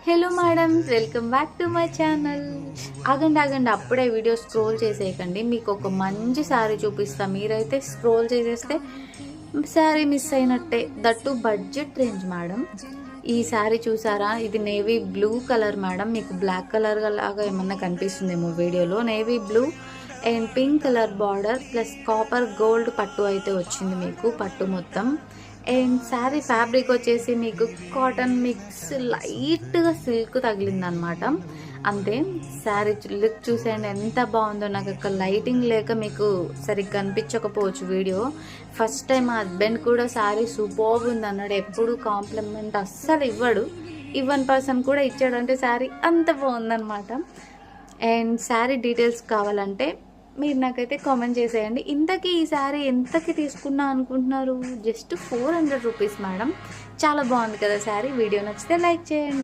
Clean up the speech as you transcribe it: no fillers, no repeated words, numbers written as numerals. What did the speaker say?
Hello madam, welcome back to my channel. ఆగండి అప్పుడే video scroll చేసేయకండి. మీకు ఒక మంచి శారీ చూపిస్తా. మీరైతే స్క్రోల్ చేసేస్తే శారీ మిస్ అయినట్టే. That budget range madam. ఈ శారీ చూసారా? ఇది నేవీ బ్లూ కలర్ మేడం. మీకు బ్లాక్ కలర్ లాగా ఏమన్నా కనిపిస్తుందేమో వీడియోలో. Navy blue and pink colour border plus copper gold పట్టు అయితే వచ్చింది మీకు. పట్టు మొత్తం అండ్ శారీ ఫ్యాబ్రిక్ వచ్చేసి మీకు కాటన్ మిక్స్ లైట్గా సిల్క్ తగిలిందనమాట. అంతే. శారీ లుక్ చూసేయండి ఎంత బాగుందో. నాకు అక్కడ లైటింగ్ లేక మీకు సరిగ్గా కనిపించకపోవచ్చు వీడియో. ఫస్ట్ టైం మా హస్బెండ్ కూడా శారీ సూపర్ ఉంది అన్నాడు. ఎప్పుడు కాంప్లిమెంట్ అస్సలు ఇవ్వని పర్సన్ కూడా ఇచ్చాడంటే శారీ అంత బాగుందనమాట. అండ్ శారీ డీటెయిల్స్ కావాలంటే మీరు నాకైతే కామెంట్ చేసేయండి. ఇంతకీ ఈ శారీ ఎంతకి తీసుకున్నా అనుకుంటున్నారు? Just 400 rupees madam. చాలా బాగుంది కదా శారీ. వీడియో నచ్చితే లైక్ చేయండి.